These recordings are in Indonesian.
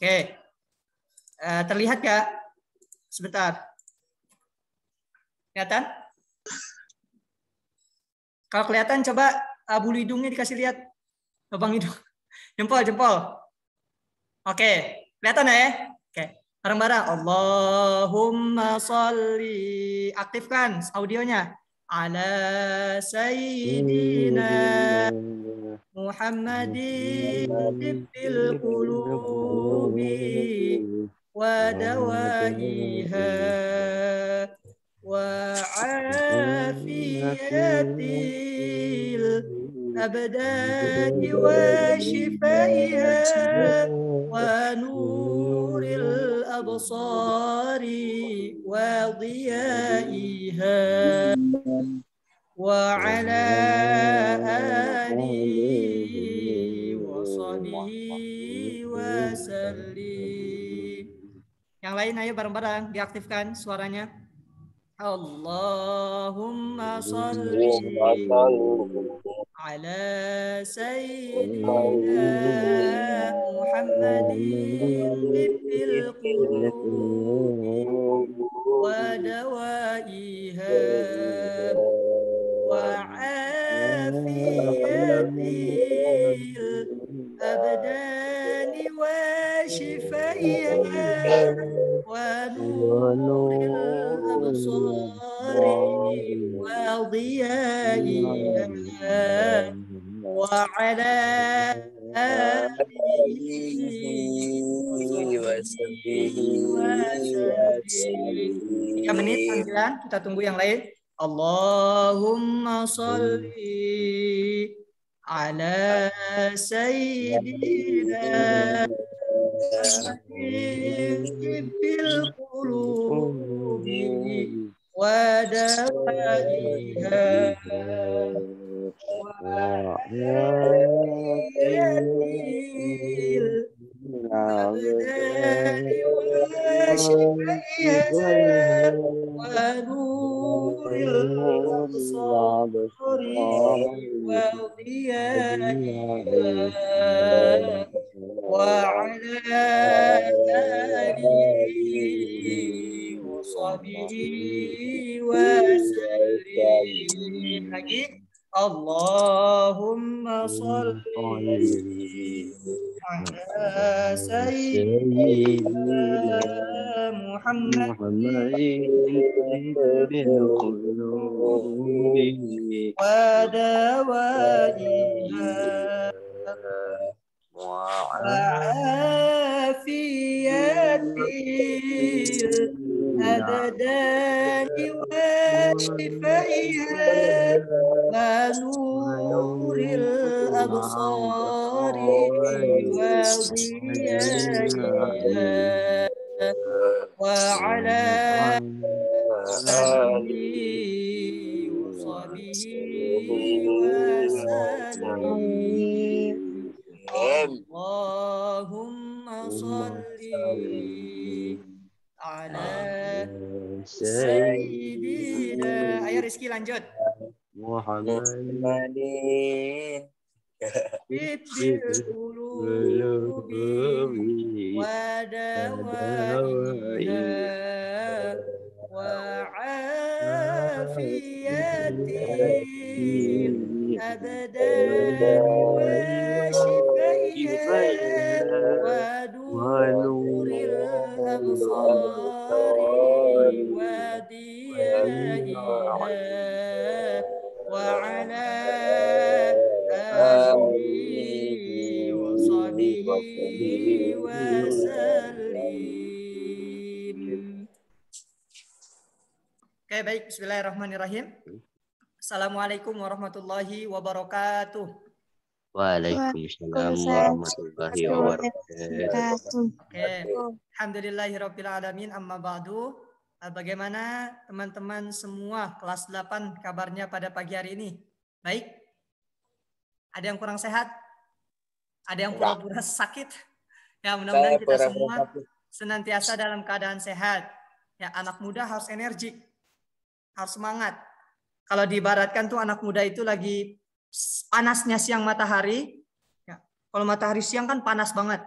Oke. Terlihat nggak? Sebentar. Kelihatan? Kalau kelihatan coba bulu hidungnya dikasih lihat. Lubang hidung. Jempol. Oke. Kelihatan ya? Oke. Bareng-bareng. Allahumma sholli. Aktifkan audionya. Ala sayyidina Muhammadin tibbil qulubi wa dawaiha wa afiyatil abdani wa shifaiha wa nuril absari wa dhiyaiha wa ala alihi wa sahbihi wa sallim. Yang lain ayo bareng-bareng diaktifkan suaranya. Allahumma sholli ala sayyidina Muhammadin tibbil qulubi wa dawaiha wa afiyatil abdani wa shifaiha wa nuril absari wa dhiyaiha wa ala alihi wa sahbihi wa sallim. 3 menit panggilan, kita tunggu yang lain. Allahumma sholli ala sayyidina tibbil qulubi wa dawaiha wa afiyatil abdani wa shifaiha wa nuril absari wa dhiyaiha wa ala alihi wa sahbihi wa sallim. Lagi Allahumma sholli ala sayyidina Muhammadin bil qulubi wa dawaiha wa afiyatil abdani wa shifaiha wa nuril absari wa dhiyaiha wa ala alihi wa sahbihi wa sallim. Allahumma sholli ala sayyidina. Ayo Rizky lanjut. Muhammadin tibbil qulubi wa dawaiha wa afiyatil abdani wa shifaiha wa nuril absari wa dhiyaiha wa ala alihi wa sahbihi wa sallim. Oke, baik. Bismillahirrahmanirrahim. Assalamualaikum warahmatullahi wabarakatuh. Waalaikumsalam warahmatullahi wabarakatuh. Oke. Alhamdulillahirabbil alamin, amma ba'du. Bagaimana teman-teman semua kelas 8 kabarnya pada pagi hari ini? Baik? Ada yang kurang sehat? Ada yang pura-pura sakit? Ya, mudah-mudahan kita semua senantiasa dalam keadaan sehat. Ya, anak muda harus energik, harus semangat. Kalau diibaratkan tuh anak muda itu lagi panasnya siang matahari. Ya, kalau matahari siang kan panas banget.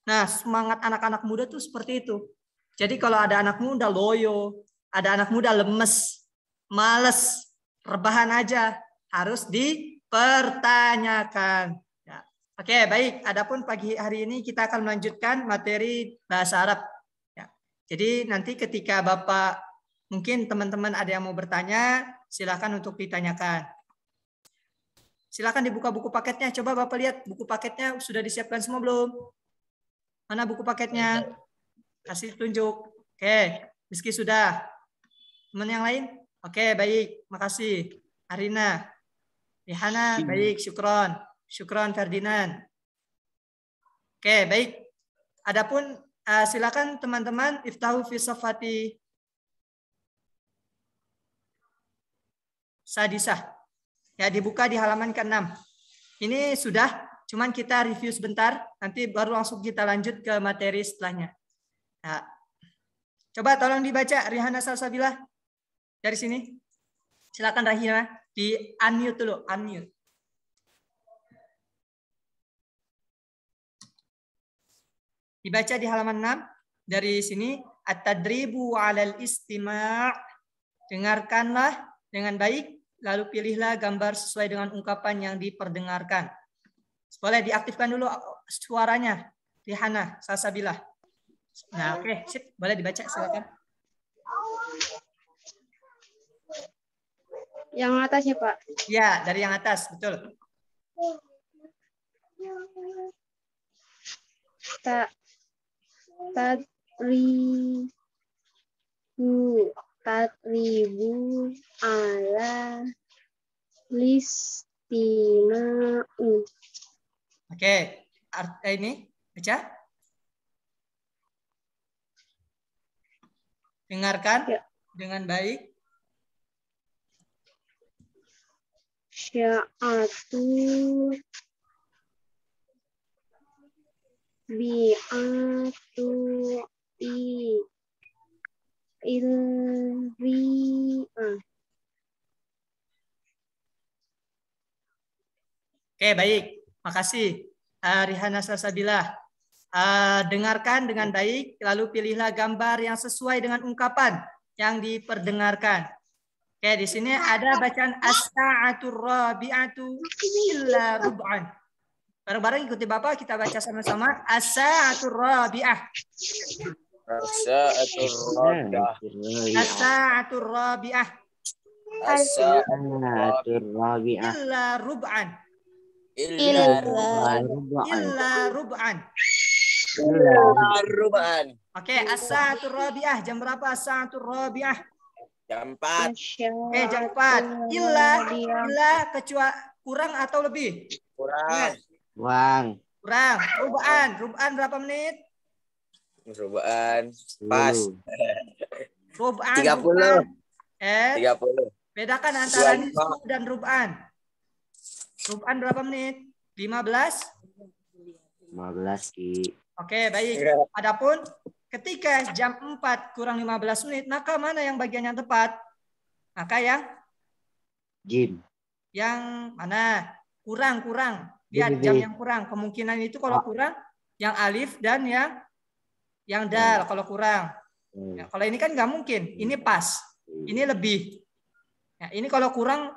Nah, semangat anak-anak muda tuh seperti itu. Jadi kalau ada anak muda loyo, ada anak muda lemes, males, rebahan aja, harus dipertanyakan. Ya. Oke, baik. Adapun pagi hari ini kita akan melanjutkan materi bahasa Arab. Ya. Jadi nanti ketika Bapak, mungkin teman-teman ada yang mau bertanya, silakan untuk ditanyakan. Silakan dibuka buku paketnya. Coba Bapak lihat buku paketnya sudah disiapkan semua belum? Mana buku paketnya? Kasih tunjuk. Oke, Rizky sudah. Teman yang lain? Oke, baik. Makasih. Arina. Rihana, baik. Syukron. Syukron Ferdinand. Oke, baik. Adapun silakan teman-teman iftahu fi safati sadisah. Ya, dibuka di halaman ke-6. Ini sudah, cuman kita review sebentar, nanti baru langsung kita lanjut ke materi setelahnya. Nah, coba tolong dibaca Rihana Salsabila dari sini. Silakan Rahina, di unmute dulu, unmute. Dibaca di halaman 6 dari sini, at-tadribu 'alal istima'. Dengarkanlah dengan baik, lalu pilihlah gambar sesuai dengan ungkapan yang diperdengarkan. Boleh diaktifkan dulu suaranya, Rihana Salsabila. Nah, oke, sip, boleh dibaca silakan. Yang atas ya, Pak? Ya, dari yang atas, betul. Tatribu ala listima'u. Oke, ini baca. Dengarkan ya. dengan baik. Sya'atu bi'atu ilri'ah. Oke, baik. Makasih. Rihana Salsabila. Dengarkan dengan baik, lalu pilihlah gambar yang sesuai dengan ungkapan yang diperdengarkan. Oke, di sini ada bacaan as-sa'atur rabi'atu illa rub'an. Bareng-bareng ikuti Bapak, kita baca sama-sama. As-sa'atur rabi'ah. As-sa'atur rabi'ah. As-sa'atur rabi'ah. As-sa'atur rabi'ah. Illa rub'an. Illa rub'an. Oke, as-sa'atur rabi'ah. Jam berapa as-sa'atur rabi'ah? Jam 4. Oke, jam 4. Illa kecuali kurang atau lebih? Kurang. Rub'an berapa menit? Rub'an pas. Rub'an 30. 30. Bedakan antara nisfu dan rub'an. Rub'an berapa menit? 15? 15, Ki. Oke, baik. Adapun ketika jam 4 kurang 15 menit, maka mana yang bagian yang tepat? Maka yang Jim. Yang mana? Kurang. Lihat jam yang kurang. Kemungkinan itu kalau kurang yang alif dan yang dal kalau kurang. Ya, kalau ini kan nggak mungkin. Ini pas. Ini lebih. Ya, ini kalau kurang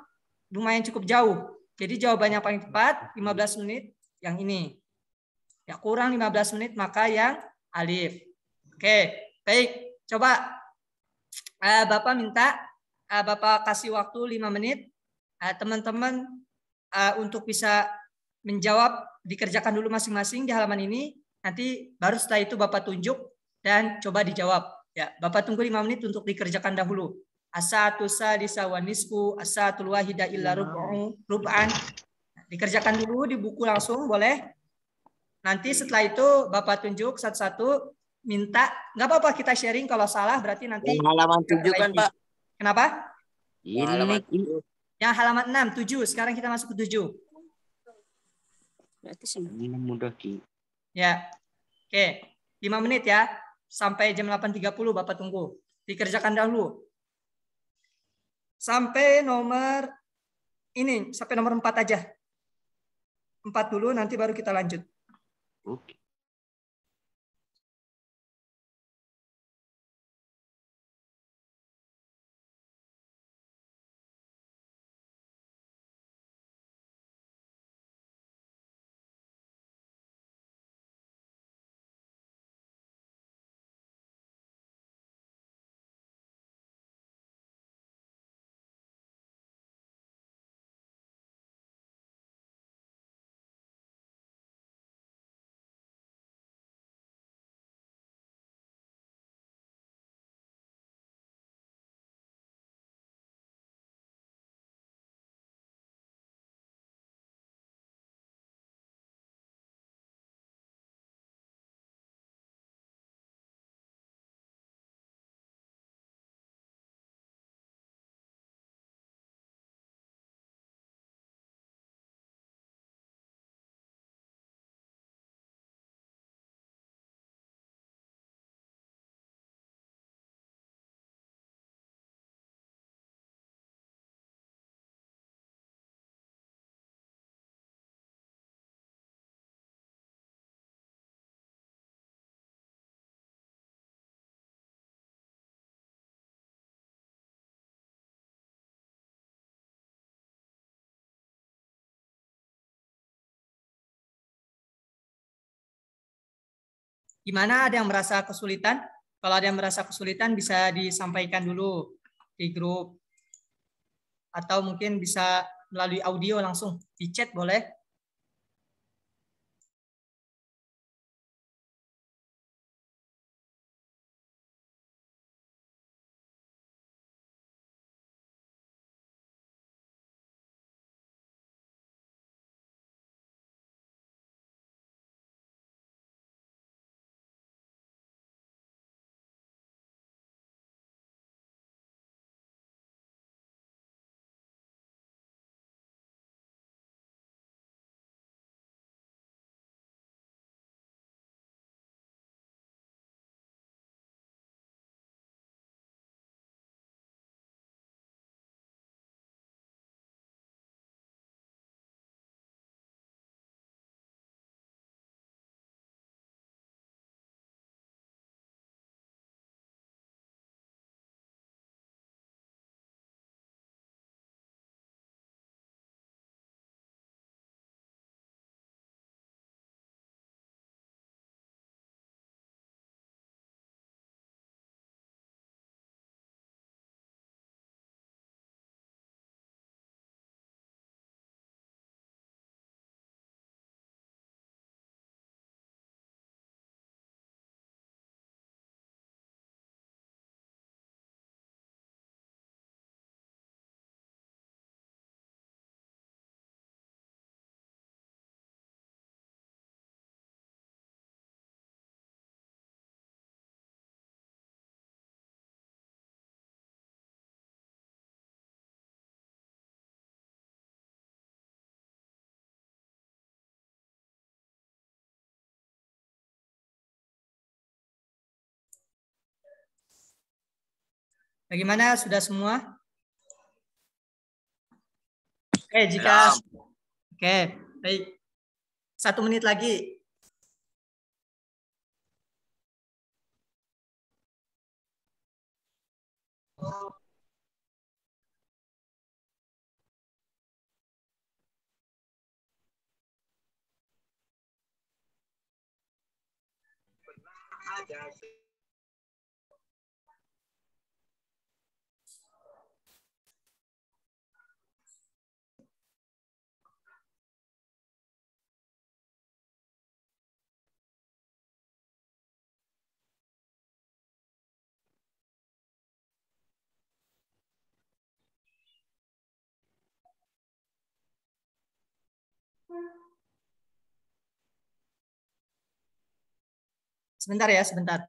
lumayan cukup jauh. Jadi jawabannya paling tepat 15 menit yang ini. Ya, kurang 15 menit maka yang alif. Oke, baik. Coba Bapak minta Bapak kasih waktu 5 menit. Teman-teman untuk bisa menjawab, dikerjakan dulu masing-masing di halaman ini. Nanti baru setelah itu Bapak tunjuk dan coba dijawab. Ya, Bapak tunggu 5 menit untuk dikerjakan dahulu. As-sa'atu sadisa wa nisfu, as-sa'atul wahida illa rub'an. Dikerjakan dulu di buku langsung boleh. Nanti setelah itu Bapak tunjuk satu-satu, minta, nggak apa-apa kita sharing, kalau salah berarti nanti. Yang halaman 7 kan, Pak? Kenapa? Yang halaman 6, 7. Sekarang kita masuk ke 7. Ini mudah, Ki. Ya. Oke. 5 menit ya. Sampai jam 8.30 Bapak tunggu. Dikerjakan dahulu. Sampai nomor 4 aja. 4 dulu, nanti baru kita lanjut. Oke. Gimana, ada yang merasa kesulitan? Kalau ada yang merasa kesulitan bisa disampaikan dulu di grup. Atau mungkin bisa melalui audio langsung di chat boleh. Bagaimana, sudah semua? Oke, jika oke, baik. 1 menit lagi. Sebentar ya, sebentar.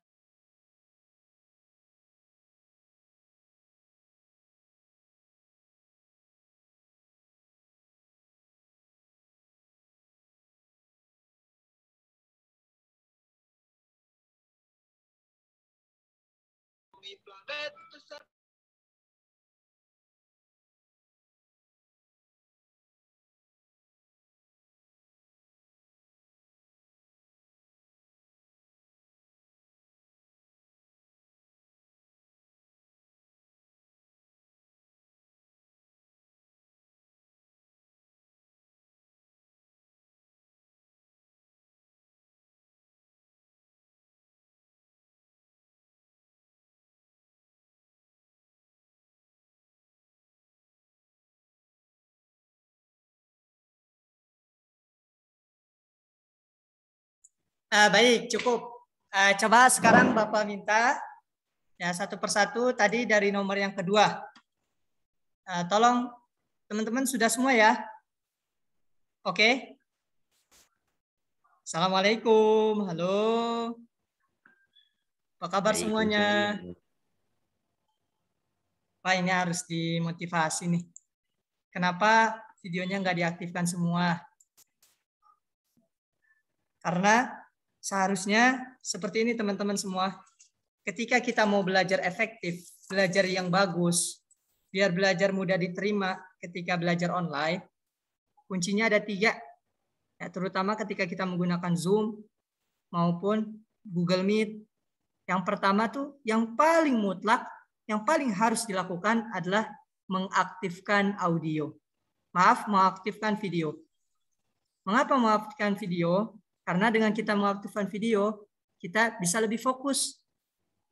Baik, cukup. Coba sekarang Bapak minta ya satu persatu tadi dari nomor yang kedua. Tolong teman-teman sudah semua ya? Oke. Assalamualaikum. Halo. Apa kabar semuanya? Pak, ini harus dimotivasi nih. Kenapa videonya nggak diaktifkan semua? Karena seharusnya seperti ini teman-teman semua. Ketika kita mau belajar efektif, belajar yang bagus, biar belajar mudah diterima ketika belajar online, kuncinya ada 3. Ya, terutama ketika kita menggunakan Zoom maupun Google Meet. Yang pertama tuh yang paling mutlak, yang paling harus dilakukan adalah mengaktifkan audio. Maaf, mengaktifkan video. Mengapa mengaktifkan video? Karena dengan kita mengaktifkan video, kita bisa lebih fokus.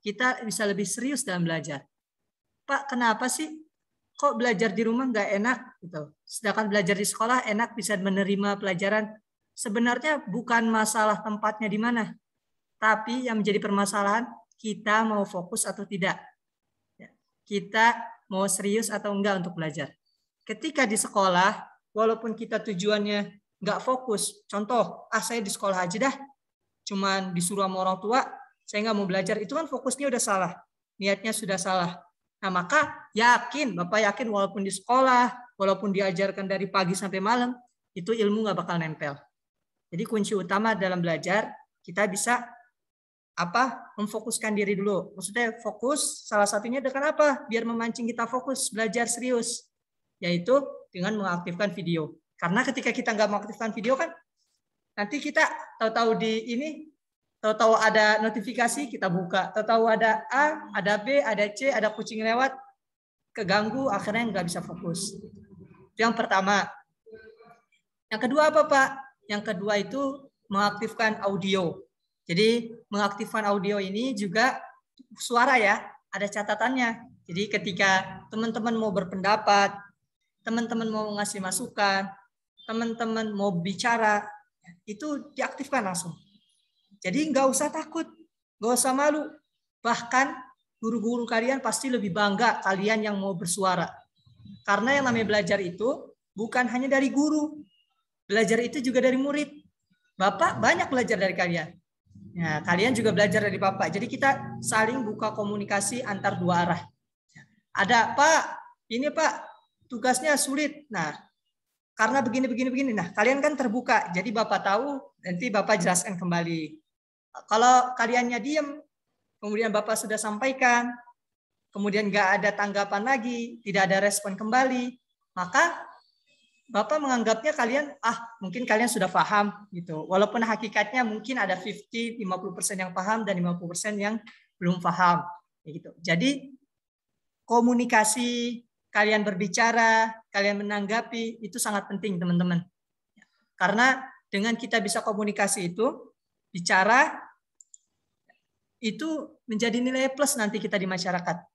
Kita bisa lebih serius dalam belajar. Pak, kenapa sih kok belajar di rumah nggak enak gitu? Sedangkan belajar di sekolah enak, bisa menerima pelajaran. Sebenarnya bukan masalah tempatnya di mana, tapi yang menjadi permasalahan kita mau fokus atau tidak. Kita mau serius atau enggak untuk belajar. Ketika di sekolah, walaupun kita tujuannya nggak fokus, contoh, saya di sekolah aja dah, cuman disuruh sama orang tua, saya nggak mau belajar, itu kan fokusnya udah salah, niatnya sudah salah. Nah maka Bapak yakin walaupun di sekolah, walaupun diajarkan dari pagi sampai malam, itu ilmu nggak bakal nempel. Jadi kunci utama dalam belajar, kita bisa memfokuskan diri dulu. Maksudnya fokus, salah satunya dengan apa? Biar memancing kita fokus, belajar serius. Yaitu dengan mengaktifkan video. Karena ketika kita nggak mengaktifkan video kan, nanti kita tahu-tahu tahu-tahu ada notifikasi, kita buka. Tahu-tahu ada A, ada B, ada C, ada kucing lewat, keganggu, akhirnya nggak bisa fokus. Itu yang pertama. Yang kedua apa, Pak? Yang kedua itu mengaktifkan audio. Jadi mengaktifkan audio ini juga suara ya, ada catatannya. Jadi ketika teman-teman mau berpendapat, teman-teman mau ngasih masukan, teman-teman mau bicara, itu diaktifkan langsung. Jadi nggak usah takut, nggak usah malu. Bahkan guru-guru kalian pasti lebih bangga kalian yang mau bersuara. Karena yang namanya belajar itu bukan hanya dari guru. Belajar itu juga dari murid. Bapak banyak belajar dari kalian. Nah, kalian juga belajar dari Bapak. Jadi kita saling buka komunikasi antar dua arah. Ada, Pak, ini Pak, tugasnya sulit. Nah, karena begini. Nah, kalian kan terbuka. Jadi Bapak tahu, nanti Bapak jelaskan kembali. Kalau kaliannya diam, kemudian Bapak sudah sampaikan, kemudian nggak ada tanggapan lagi, tidak ada respon kembali, maka Bapak menganggapnya kalian, mungkin kalian sudah paham gitu. Walaupun hakikatnya mungkin ada 50% yang paham dan 50% yang belum paham. Gitu. Jadi komunikasi, kalian berbicara, kalian menanggapi, itu sangat penting teman-teman. Karena dengan kita bisa komunikasi itu, bicara, itu menjadi nilai plus nanti kita di masyarakat.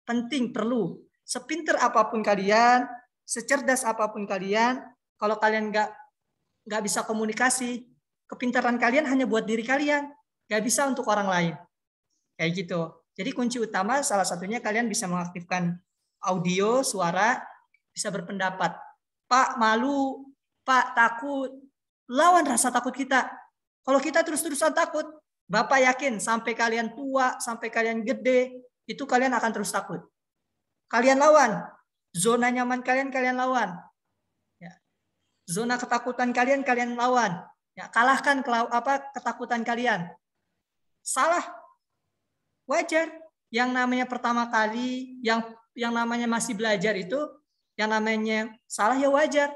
Penting, perlu. Sepinter apapun kalian, secerdas apapun kalian, kalau kalian nggak bisa komunikasi, kepintaran kalian hanya buat diri kalian, nggak bisa untuk orang lain. Kayak gitu. Jadi kunci utama salah satunya kalian bisa mengaktifkan audio, suara, bisa berpendapat. Pak malu, Pak takut, lawan rasa takut kita. Kalau kita terus-terusan takut, Bapak yakin sampai kalian tua, sampai kalian gede, itu kalian akan terus takut. Kalian lawan. Zona nyaman kalian lawan. Ya. Zona ketakutan kalian lawan. Ya, kalahkan ketakutan kalian. Salah. Wajar. Yang namanya pertama kali, yang namanya masih belajar itu, yang namanya salah ya wajar.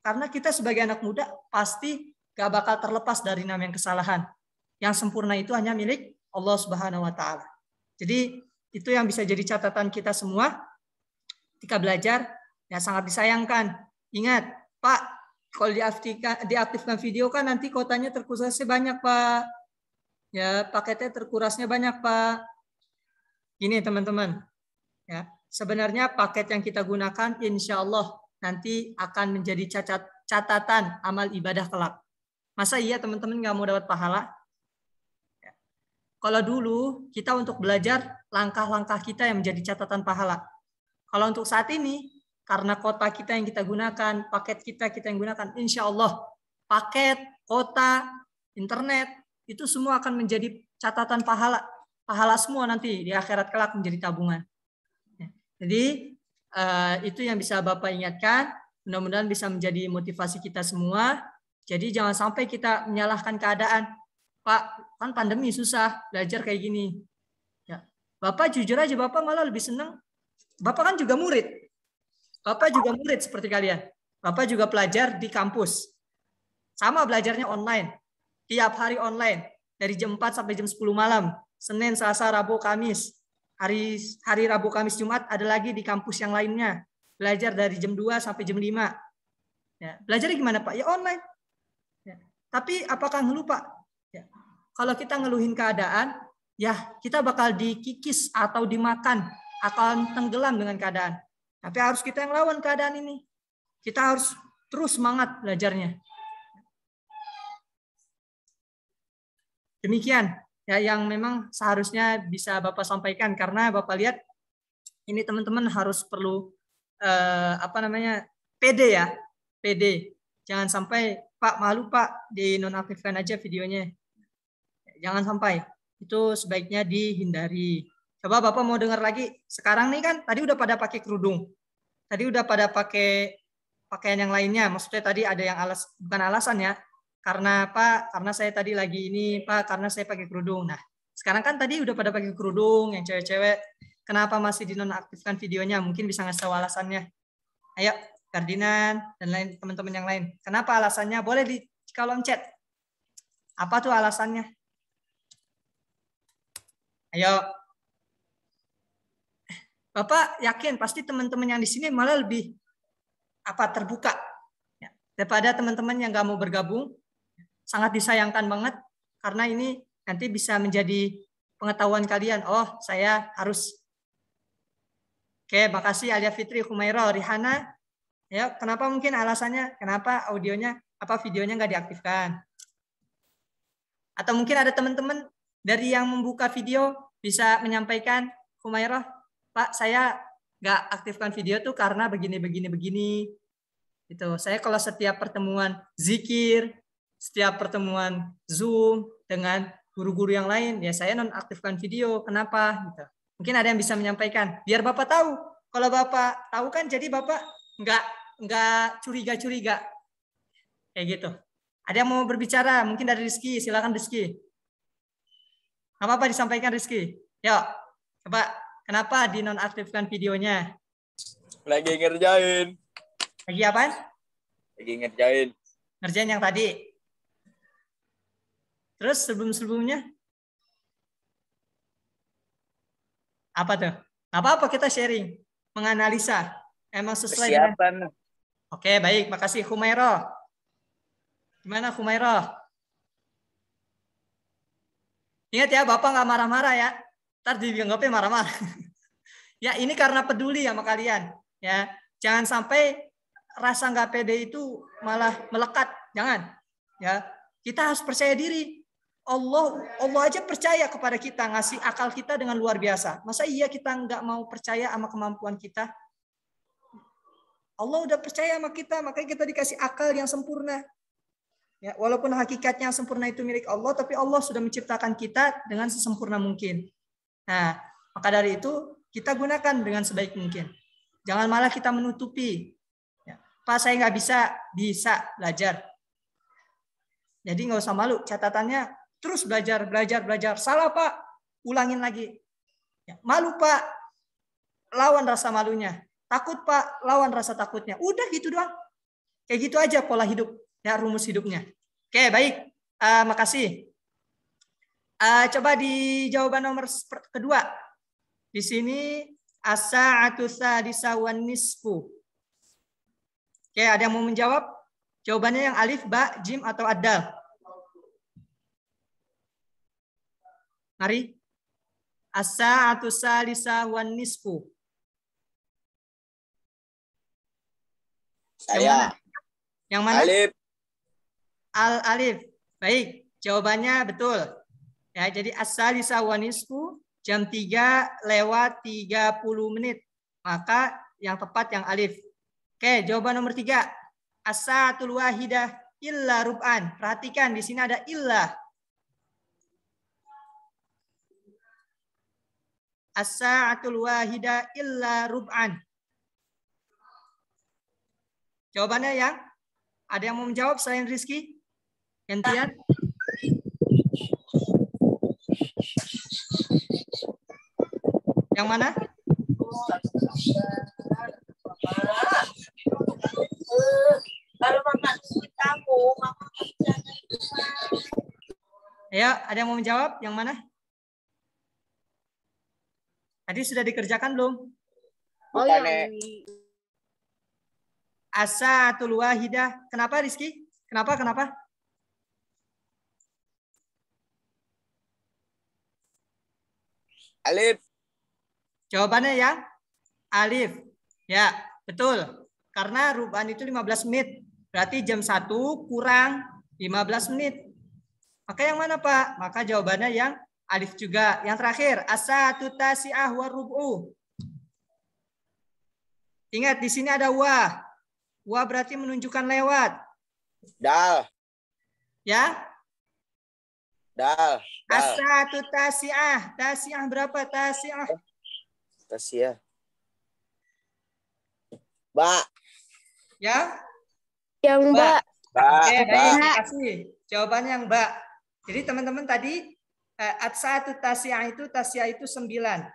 Karena kita sebagai anak muda pasti gak bakal terlepas dari namanya kesalahan. Yang sempurna itu hanya milik Allah Subhanahu wa Ta'ala. Jadi itu yang bisa jadi catatan kita semua ketika belajar, ya sangat disayangkan. Ingat, Pak, kalau diaktifkan video kan nanti kotanya terkurasnya banyak, Pak. Ya, paketnya terkurasnya banyak, Pak. Gini teman-teman, ya sebenarnya paket yang kita gunakan insya Allah nanti akan menjadi catatan amal ibadah kelak. Masa iya teman-teman nggak mau dapat pahala? Kalau dulu kita untuk belajar langkah-langkah kita yang menjadi catatan pahala. Kalau untuk saat ini, karena kota kita yang kita gunakan, paket kita yang gunakan, insya Allah paket, kota, internet, itu semua akan menjadi catatan pahala. Pahala semua nanti di akhirat kelak menjadi tabungan. Jadi itu yang bisa Bapak ingatkan. Mudah-mudahan bisa menjadi motivasi kita semua. Jadi jangan sampai kita menyalahkan keadaan. Pak, kan pandemi susah, belajar kayak gini. Ya. Bapak jujur aja, Bapak malah lebih senang. Bapak kan juga murid. Bapak juga murid seperti kalian. Bapak juga pelajar di kampus. Sama belajarnya online. Tiap hari online. Dari jam 4 sampai jam 10 malam. Senin, Selasa, Rabu, Kamis. Hari Rabu, Kamis, Jumat ada lagi di kampus yang lainnya. Belajar dari jam 2 sampai jam 5. Ya. Belajarnya gimana Pak? Ya online. Ya. Tapi apakah ngeluh Pak? Ya. kalau kita ngeluhin keadaan, ya kita bakal dikikis atau dimakan, akan tenggelam dengan keadaan. Tapi harus kita yang lawan keadaan ini. Kita harus terus semangat belajarnya. Demikian ya yang memang seharusnya bisa Bapak sampaikan, karena Bapak lihat ini teman-teman harus perlu PD ya, PD. Jangan sampai Pak malu Pak dinonaktifkan aja videonya. Jangan sampai. Itu sebaiknya dihindari. Coba Bapak mau dengar lagi. Sekarang nih kan tadi udah pada pakai kerudung. Tadi udah pada pakai pakaian yang lainnya. Maksudnya tadi ada yang bukan alasan ya. Karena Pak, karena saya tadi lagi ini Pak, karena saya pakai kerudung. Nah, sekarang kan tadi udah pada pakai kerudung yang cewek-cewek. Kenapa masih dinonaktifkan videonya? Mungkin bisa ngasih tahu alasannya. Ayo, Ferdinand dan lain teman-teman yang lain. Kenapa alasannya? Boleh di kolom chat. Apa tuh alasannya? Ayo. Bapak yakin pasti teman-teman yang di sini malah lebih terbuka ya, daripada teman-teman yang nggak mau bergabung. Sangat disayangkan banget karena ini nanti bisa menjadi pengetahuan kalian. Oh, saya harus. Oke, makasih Alia Fitri, Humaira, Rihana. Ya, kenapa mungkin alasannya? Kenapa audionya videonya nggak diaktifkan? Atau mungkin ada teman-teman dari yang membuka video bisa menyampaikan, Humaira, Pak, saya nggak aktifkan video tuh karena begini. Gitu. Saya kalau setiap pertemuan zikir, setiap pertemuan Zoom dengan guru-guru yang lain, ya saya nonaktifkan video. Kenapa? Gitu. Mungkin ada yang bisa menyampaikan. Biar Bapak tahu. Kalau Bapak tahu kan, jadi Bapak nggak curiga-curiga. Kayak gitu. Ada yang mau berbicara? Mungkin dari Rizky. Silakan Rizky. Apa disampaikan Rizky? Yuk, coba. Kenapa dinonaktifkan videonya? Lagi ngerjain. Lagi apaan? Lagi ngerjain. Ngerjain yang tadi. Terus sebelum-sebelumnya? Apa tuh? Apa kita sharing? Menganalisa. Emang sesuai Persiapan. Oke, baik. Makasih Humaira. Gimana Humaira? Ingat ya, Bapak nggak marah-marah ya. Ntar dianggapnya marah-marah. Ya, ini karena peduli sama kalian. Ya, jangan sampai rasa nggak pede itu malah melekat. Jangan. Ya, kita harus percaya diri. Allah aja percaya kepada kita, ngasih akal kita dengan luar biasa. Masa iya kita nggak mau percaya sama kemampuan kita? Allah udah percaya sama kita, makanya kita dikasih akal yang sempurna. Ya, walaupun hakikatnya yang sempurna itu milik Allah, tapi Allah sudah menciptakan kita dengan sesempurna mungkin. Nah, maka dari itu kita gunakan dengan sebaik mungkin. Jangan malah kita menutupi. Ya, Pak, saya nggak bisa belajar. Jadi nggak usah malu. Catatannya terus belajar. Salah Pak, ulangin lagi. Ya, malu Pak, lawan rasa malunya. Takut Pak, lawan rasa takutnya. Udah gitu doang. Kayak gitu aja pola hidup. Ya, rumus hidupnya. Oke, baik. Makasih. Coba di jawaban nomor kedua. Di sini as-sa'atu tsadisa wan nisfu. Oke, ada yang mau menjawab? Jawabannya yang alif, ba, jim, atau ad-dal? Mari. As-sa'atu tsadisa wan nisfu. Saya. Yang mana? Alif. Al-alif. Baik, jawabannya betul. Ya, jadi as-salisa wa nisfu jam 3:30 menit. Maka yang tepat yang alif. Oke, jawaban nomor 3. As-sa'atul wahidah illa rub'an. Perhatikan di sini ada illa. As-sa'atul wahidah illa rub'an. Jawabannya yang ada yang mau menjawab selain Rizky? Gantian. Yang mana? Kalau makan kamu, Ya, ada yang mau menjawab? Yang mana? Tadi sudah dikerjakan belum? Oh Bukan, ya. As-sa'atul wahidah. Kenapa Rizky? Kenapa? Alif. Jawabannya yang alif. Ya, betul. Karena ruban itu 15 menit. Berarti jam 1 kurang 15 menit. Maka yang mana, Pak? Maka jawabannya yang alif juga. Yang terakhir, as-satu tasi'ah wa rub'u. Ingat, di sini ada wa. Wa berarti menunjukkan lewat. Dal. Ya? Dal. As-satu tasi'ah. Tasi'ah berapa? Tasi'ah. Tasya. Ba. Ya? Yang Mbak. Ba. Oke, baik. Ba. Terima kasih. Jawabannya yang Mbak. Jadi teman-teman tadi at-satu tasi'ah itu 9.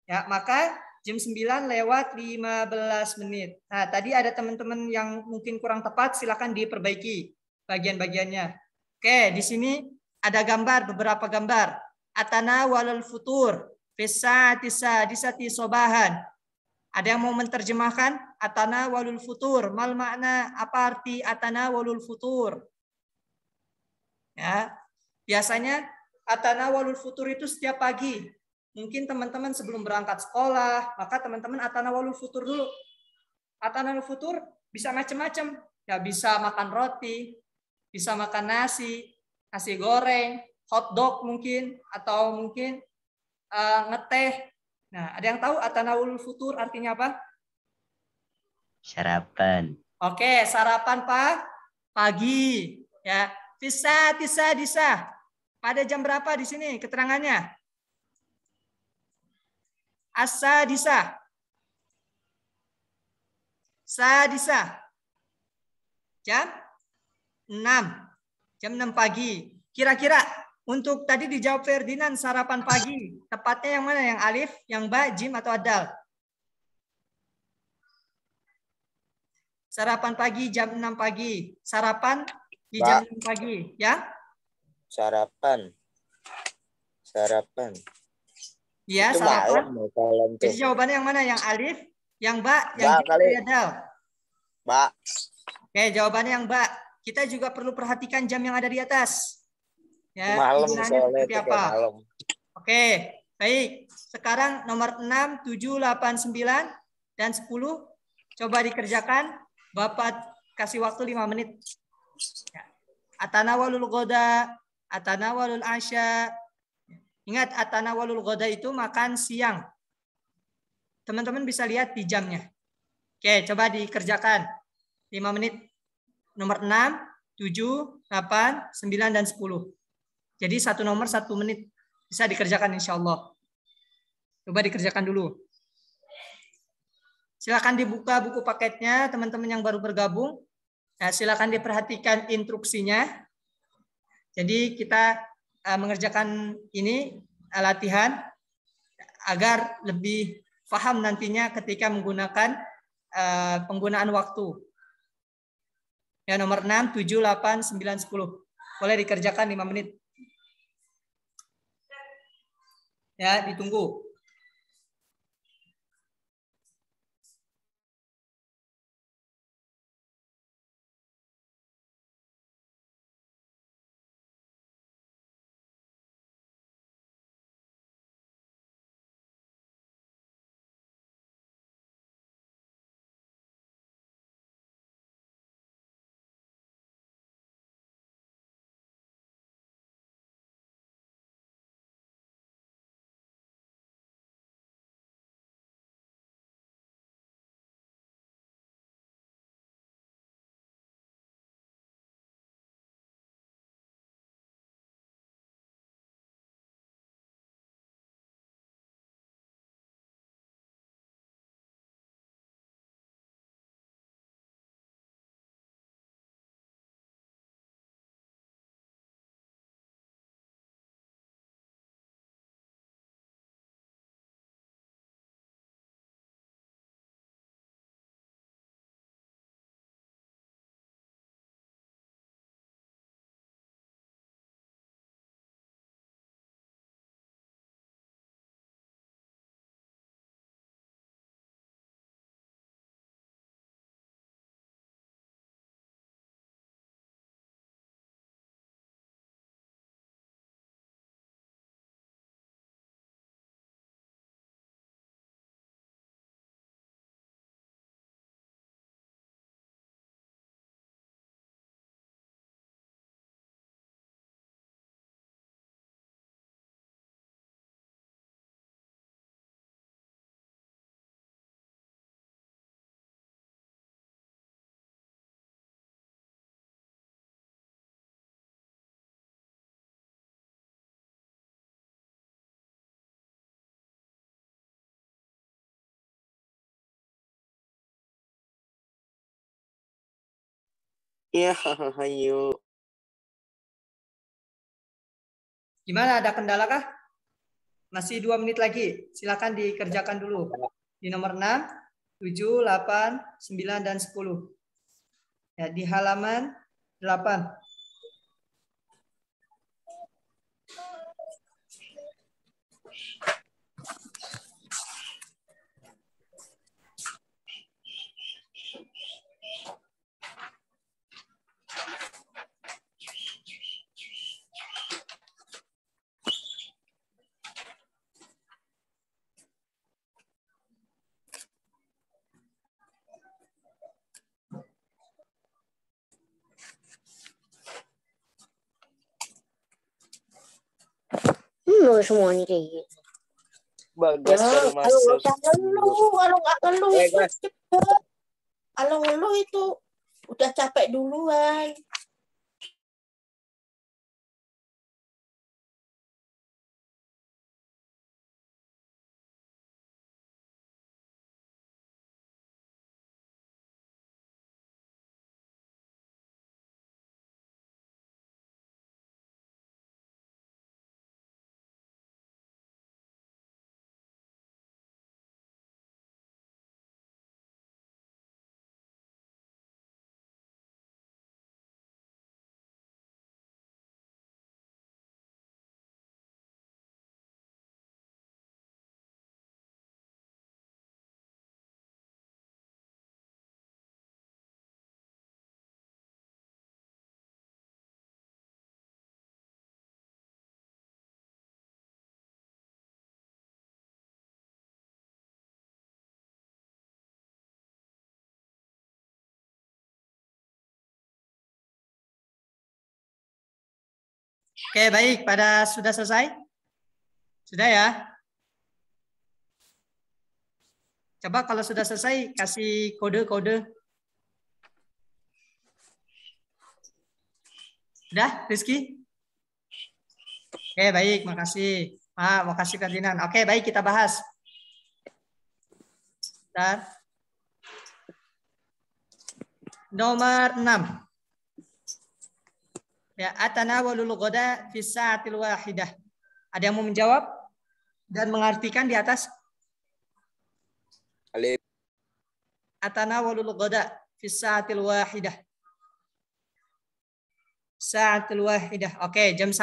Ya, maka jam 9 lewat 15 menit. Nah, tadi ada teman-teman yang mungkin kurang tepat, silakan diperbaiki bagian-bagiannya. Oke, di sini ada gambar, beberapa gambar. Atana walal futur, disati sobahan. Ada yang mau menerjemahkan? Atana walul futur. Mal makna, apa arti atana walul futur? Ya, biasanya atana walul futur itu setiap pagi. Mungkin teman-teman sebelum berangkat sekolah, maka teman-teman atana walul futur dulu. Atana walul futur bisa macam-macam. Ya, bisa makan roti, bisa makan nasi, nasi goreng, hot dog mungkin, atau mungkin ngeteh. Nah, ada yang tahu atana walul futur artinya apa? Sarapan. Oke, sarapan pagi. Ya, disa. Pada jam berapa di sini keterangannya? As-sadisa. Sadisa. Jam 6. Jam 6 pagi. Kira-kira untuk tadi dijawab Ferdinand sarapan pagi. Tepatnya yang mana? Yang alif, yang ba, jim atau adal? Sarapan pagi jam 6 pagi. Sarapan di jam 6 pagi, ya? Sarapan. Iya, Itu sarapan. malam Jadi tuh. jawabannya yang mana? Yang alif, yang ba, yang jim kali. atau adal? Ba. Oke, jawabannya yang ba. Kita juga perlu perhatikan jam yang ada di atas. Ya, Malam penggunaannya soalnya seperti itu apa? kayak malam. Oke, baik. Sekarang nomor 6, 7, 8, 9, dan 10. Coba dikerjakan. Bapak kasih waktu 5 menit. Ya. Atanawalul goda, atanawalul asya. Ingat, atanawalul goda itu makan siang. Teman-teman bisa lihat di jamnya. Oke, coba dikerjakan. 5 menit. Nomor 6, 7, 8, 9, dan 10. Jadi satu nomor 1 menit. Bisa dikerjakan insya Allah. Coba dikerjakan dulu. Silakan dibuka buku paketnya, teman-teman yang baru bergabung. Nah, silakan diperhatikan instruksinya. Jadi kita mengerjakan ini latihan agar lebih paham nantinya ketika menggunakan penggunaan waktu. Ya, nomor 6, 7, 8, 9, 10. Boleh dikerjakan 5 menit. Ya, ditunggu. Ya, ayo. Gimana, ada kendala kah? Masih 2 menit lagi. Silakan dikerjakan dulu. Di nomor 6, 7, 8, 9, dan 10. Ya, di halaman 8. Semuanya kayak gitu. Bagas baru Kalau masuk. nggak usah ngeluh, kalau nggak ngeluh itu Gas. cepet. Kalau ngeluh itu udah capek duluan. Oke, baik. Pada sudah selesai? Sudah ya? Coba kalau sudah selesai, kasih kode-kode. Sudah, Rizky? Oke, baik. Makasih. Makasih Ferdinand. Oke, baik. Kita bahas. Dan nomor 6. Ya, atanawalul ghada fi sa'atil wahidah. Ada yang mau menjawab dan mengartikan di atas? Alif. Atanawalul ghada fi sa'atil wahidah. Sa'atil wahidah. Oke, jam 1.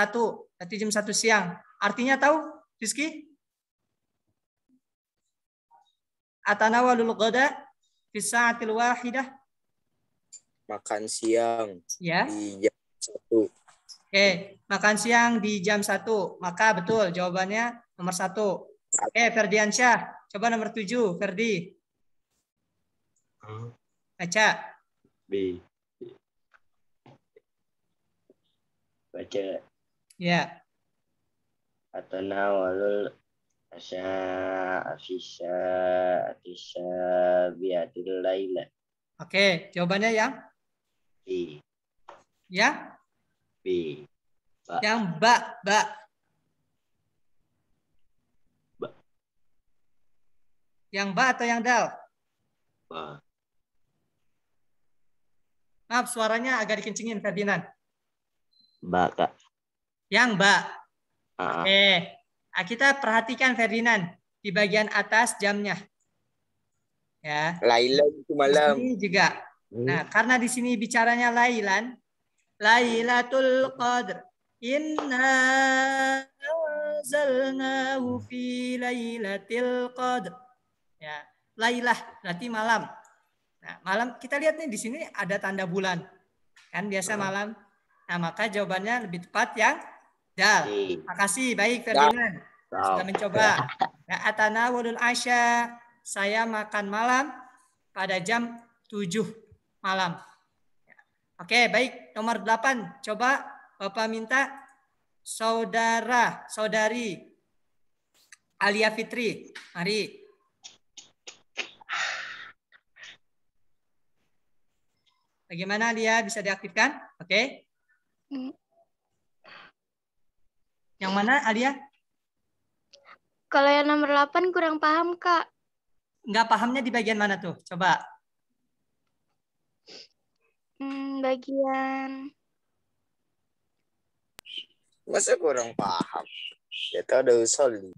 Berarti jam 1 siang. Artinya tahu, Rizky? Atanawalul ghada fi sa'atil wahidah. Makan siang. Ya. Di jam 1. Oke, makan siang di jam 1. Maka betul jawabannya nomor 1. Oke, Ferdiansyah. Coba nomor 7, Ferdi. Baca. B. Baca. Ya. Atanawalul Asya biatil laila. Oke, jawabannya yang? B. Ya? B. Ba. Yang ba. Ba. Yang ba atau yang dal? Ba. Maaf, suaranya agak dikencingin, Ferdinand. Ba, Kak. Yang ba. Ah. Oke. Kita perhatikan, Ferdinand. Di bagian atas jamnya. Ya. Laila itu malam. Di sini juga. Nah, karena di sini bicaranya Lailan. Lailatul Qadr. Inna anzalnahu fi Lailatul Qadr. Ya, Lailah berarti malam. Nah, malam kita lihat nih di sini ada tanda bulan. Kan biasa malam. Nah, maka jawabannya lebih tepat yang dal. Makasih, baik Ferdinand. Sudah mencoba. Ya, atanawulul asya. Saya makan malam pada jam 7 malam. Oke, baik. Nomor 8. Coba Bapak minta saudari Alia Fitri. Mari. Bagaimana Alia, bisa diaktifkan? Oke. Yang mana Alia? Kalau yang nomor 8 kurang paham, Kak. Enggak pahamnya di bagian mana tuh? Coba. Bagian Masa kurang paham? Kita udah usul.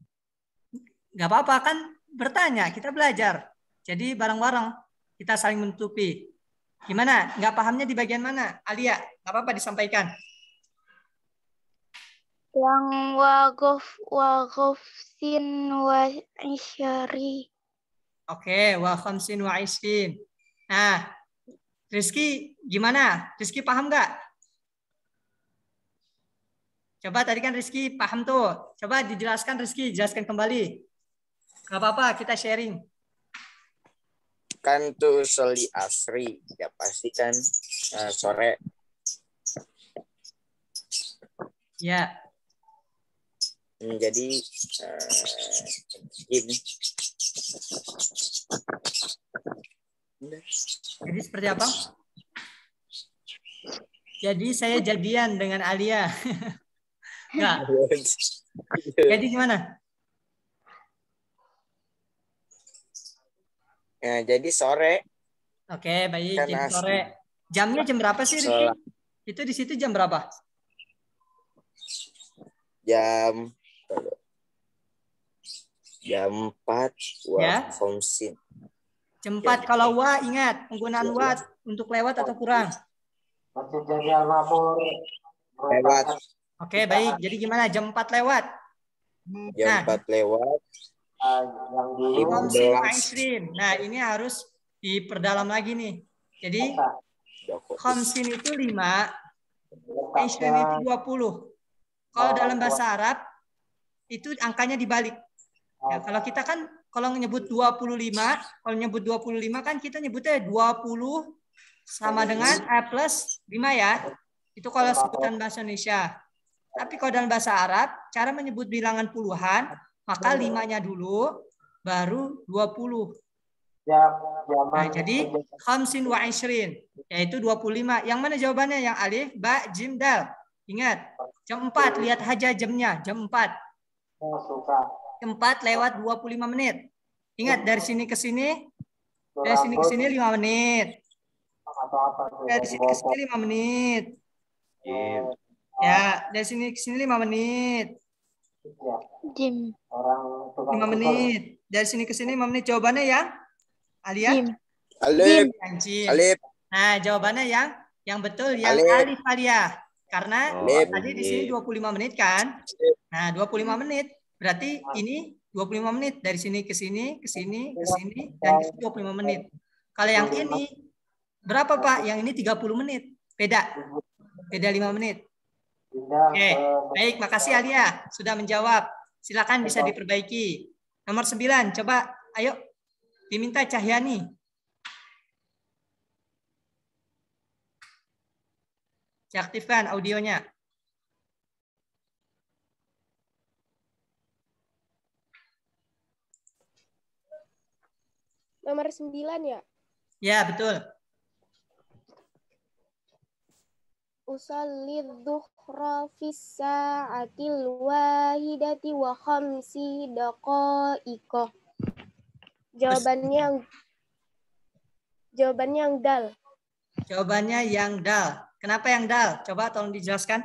Nggak apa-apa kan bertanya, kita belajar. Jadi bareng-bareng kita saling menutupi. Gimana? Nggak pahamnya di bagian mana? Alia, nggak apa-apa disampaikan. yang waqofsin wa isyari. Oke, wa khamsin wa isrin. Nah, Rizky gimana? Rizky paham nggak? Coba tadi kan Rizky paham tuh. Coba dijelaskan Rizky, jelaskan kembali. Nggak apa-apa, kita sharing. Kan tuh usul di asri. Ya pasti kan sore. Ya, Jadi ini. jadi seperti apa? Jadi saya jadian dengan Alia. Nggak. Jadi gimana? Ya, jadi sore. Oke, baik. Kan Jadi asli. sore. Jamnya jam berapa sih, Rizky? Itu di situ jam berapa? Jam 4 Ya. khamsin. Jam 4 kalau wa ingat penggunaan wa untuk lewat atau kurang. Lewat. Oke, baik. Jadi gimana? Jam 4 lewat. Jam 4 lewat. Khamsin wa 15. isrin. Nah, ini harus diperdalam lagi nih. Jadi khamsin itu 5, isrin itu 20. Kalau dalam bahasa Arab itu angkanya dibalik. Ya, kalau kita kan kalau nyebut 25, kalau nyebut 25 kan kita nyebutnya 20 sama dengan plus 5 ya. Itu kalau sebutan bahasa Indonesia. Tapi kalau dalam bahasa Arab, cara menyebut bilangan puluhan, maka 5-nya dulu, baru 20. Nah, jadi khamsin wa isrin, yaitu 25. Yang mana jawabannya? Yang alif, ba, jim, dal. Ingat, jam 4, lihat aja jamnya, jam 4. Jam 4 lewat 25 menit. Ingat, dari sini ke sini 5 menit. Dari sini ke sini 5 menit. Ya, dari sini ke sini 5 menit. Jim. 5 menit. Dari sini ke sini 5 menit. Jawabannya yang Alia? Jim. Alif. Jim. Alif. Nah, jawabannya yang betul yang Alif. alif Alia. Karena Alif. tadi di sini 25 menit kan? Nah, 25 menit. Berarti ini 25 menit dari sini ke sini, ke sini, ke sini, dan di sini 25 menit. Kalau yang ini berapa Pak? Yang ini 30 menit. Beda 5 menit. Oke, baik. Makasih Alia sudah menjawab. Silakan bisa diperbaiki. Nomor 9, coba ayo diminta Cahyani. Diaktifkan audionya. Nomor 9 ya? Ya, betul. Usalli dhuhra fis sa'atil wahidati wa khamsi daqaiqah. Jawabannya yang dal. Jawabannya yang dal. Kenapa yang dal? Coba tolong dijelaskan.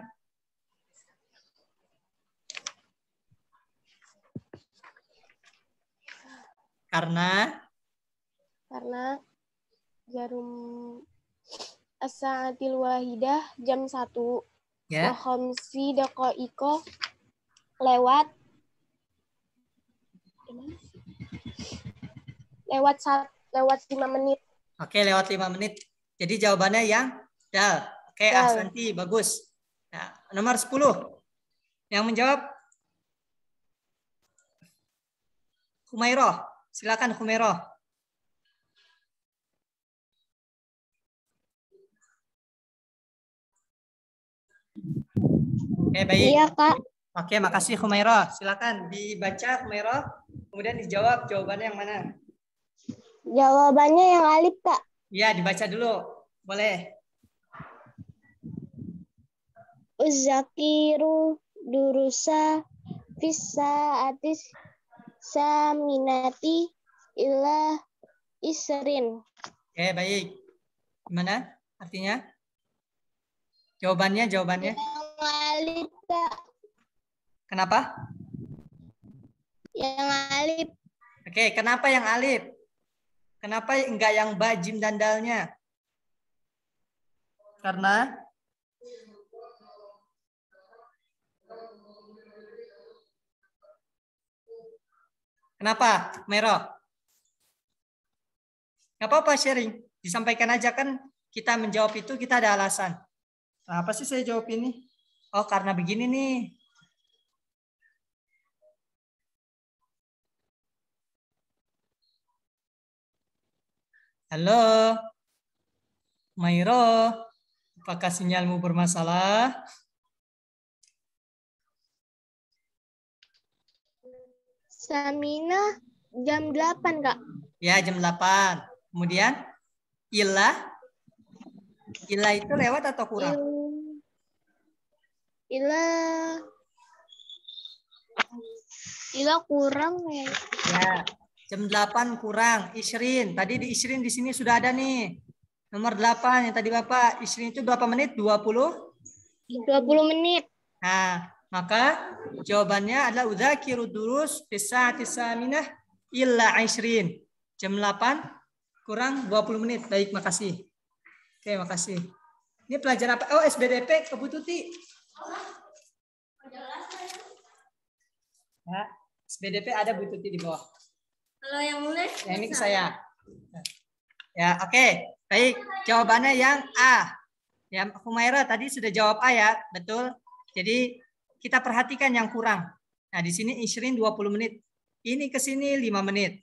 Karena jarum as-sa'atil wahidah jam 1. ya. Wa khamsi daqaiqah lewat 5 menit. Oke, lewat 5 menit. Jadi jawabannya yang dal. Oke, Dal. Ahsanti, bagus. Nah, nomor 10. Yang menjawab Humairah. Silakan Humairah. Oke, baik. Iya, Kak. Oke, makasih Humairah. Silakan dibaca Humairah, kemudian dijawab jawabannya yang mana. Jawabannya yang alif, Kak. Iya, dibaca dulu. Boleh. Uzakiru durusa fisa atis saminati ila isrin. Oke, baik. Gimana? Artinya? Jawabannya. Yang alif, Kak. Kenapa? Yang alif. Oke, kenapa yang alif? Kenapa enggak yang ba, jim, dan dalnya? Karena kenapa? Merah. Nggak apa-apa sharing. Disampaikan aja kan kita menjawab itu kita ada alasan. Apa sih saya jawab ini? Oh karena begini nih. Halo. Mairo. Apakah sinyalmu bermasalah? Samina jam 8, Kak. Ya, jam 8. Kemudian Ila itu lewat atau kurang? Ila kurang ya. Ya, jam 8 kurang. Isrin. Tadi di Isrin di sini sudah ada nih. Nomor 8 yang tadi Bapak. Isrin itu berapa menit? 20? 20 menit. Nah, maka jawabannya adalah udzakiru durus bisa'ati saminah illa 20. Jam 8 kurang 20 menit. Baik, makasih. Oke, makasih. Ini pelajaran apa? Oh, SBDP ke Bu Tuti. Ya, SBDP ada Bu Tuti di bawah. Kalau yang mulai? Ya, ini ke saya. Ya, oke. Baik, jawabannya yang A. Ya, Humaira tadi sudah jawab A ya, betul. Jadi kita perhatikan yang kurang. Nah, di sini Isrin 20 menit. Ini ke sini 5 menit.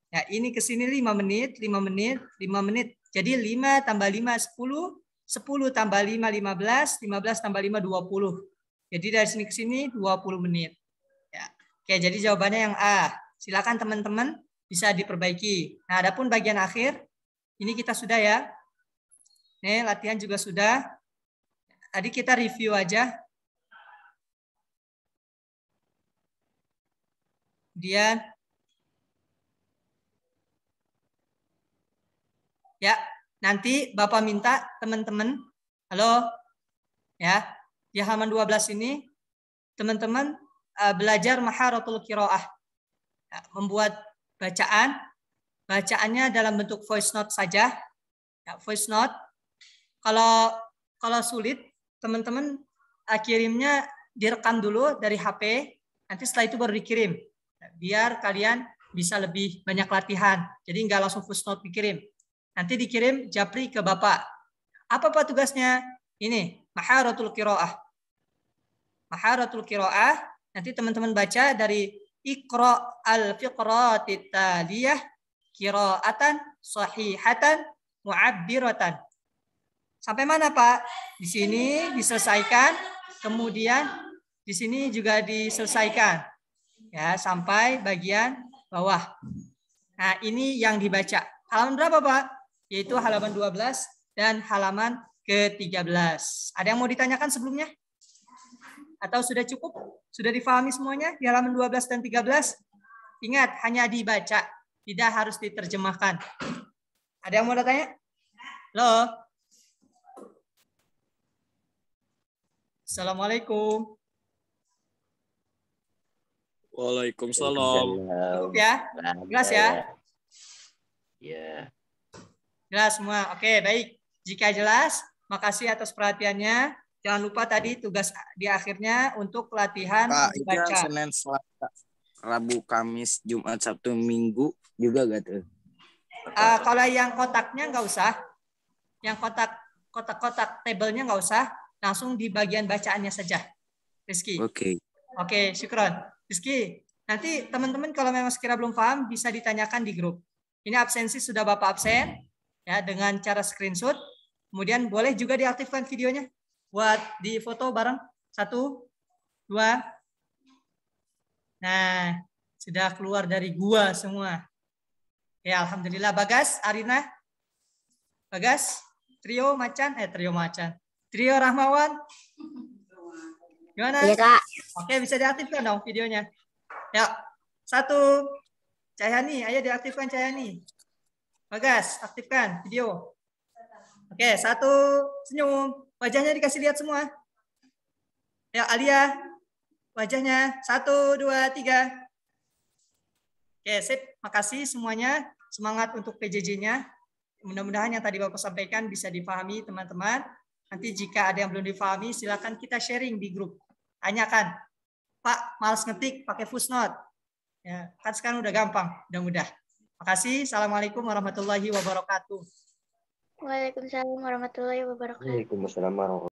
Ya, ini ke sini 5 menit, 5 menit, 5 menit. Jadi 5 tambah 5 10, 10 tambah 5 15, 15 tambah 5 20. Jadi dari sini ke sini 20 menit. Ya. Oke, jadi jawabannya yang A. Silakan teman-teman bisa diperbaiki. Nah, adapun bagian akhir ini kita sudah ya. Nih, latihan juga sudah. Tadi kita review aja. Kemudian ya, nanti Bapak minta teman-teman, halo, ya, di halaman 12 ini teman-teman belajar maharatul qiraah, ya, membuat bacaannya dalam bentuk voice note saja, ya, voice note. Kalau sulit, teman-teman kirimnya direkam dulu dari HP, nanti setelah itu baru dikirim, biar kalian bisa lebih banyak latihan. Jadi nggak langsung voice note dikirim. Nanti dikirim japri ke Bapak. Apa Pak tugasnya? Ini, maharatul qiraah. Maharatul qiraah, nanti teman-teman baca dari Iqra al-fiqratit taliyah qiraatan sahihatan mu'abbiratan. Sampai mana Pak? Di sini diselesaikan, kemudian di sini juga diselesaikan. Ya, sampai bagian bawah. Nah, ini yang dibaca. Halaman berapa Pak? Yaitu halaman 12 dan halaman ke-13. Ada yang mau ditanyakan sebelumnya? Atau sudah cukup? Sudah difahami semuanya di halaman 12 dan 13? Ingat, hanya dibaca, tidak harus diterjemahkan. Ada yang mau tanya? Halo? Assalamualaikum. Waalaikumsalam. Cukup ya? Jelas ya? Ya. Jelas semua. Oke, baik. Jika jelas, makasih atas perhatiannya. Jangan lupa tadi tugas di akhirnya untuk latihan Kak, itu yang membaca. Senin, Selasa, Rabu, Kamis, Jumat, Sabtu, Minggu juga gak tuh? Kalau yang kotaknya nggak usah. Yang kotak-kotak tabelnya nggak usah. Langsung di bagian bacaannya saja. Rizky. Oke, syukron. Rizky, nanti teman-teman kalau memang sekira belum paham bisa ditanyakan di grup. Ini absensi sudah Bapak absen ya dengan cara screenshot. Kemudian boleh juga diaktifkan videonya buat di foto bareng. 1, 2. Nah, sudah keluar dari gua semua. Ya, alhamdulillah. Bagas, Arina. Bagas, Trio Macan, Trio Rahmawan. Gimana? Iya, Kak. Oke, bisa diaktifkan dong videonya. Ya, 1. Cahyani, ayo diaktifkan Cahyani. Bagas, aktifkan video. Oke, satu senyum. Wajahnya dikasih lihat semua. Ya, Alia. Wajahnya. 1, 2, 3. Oke, sip. Makasih semuanya. Semangat untuk PJJ-nya. Mudah-mudahan yang tadi Bapak sampaikan bisa dipahami teman-teman. Nanti jika ada yang belum dipahami, silakan kita sharing di grup. Tanyakan. Pak, males ngetik pakai footnote. Ya, kan sekarang udah gampang, udah mudah. Makasih. Assalamualaikum warahmatullahi wabarakatuh. Waalaikumsalam warahmatullahi wabarakatuh. Waalaikumsalam warahmatullahi wabarakatuh.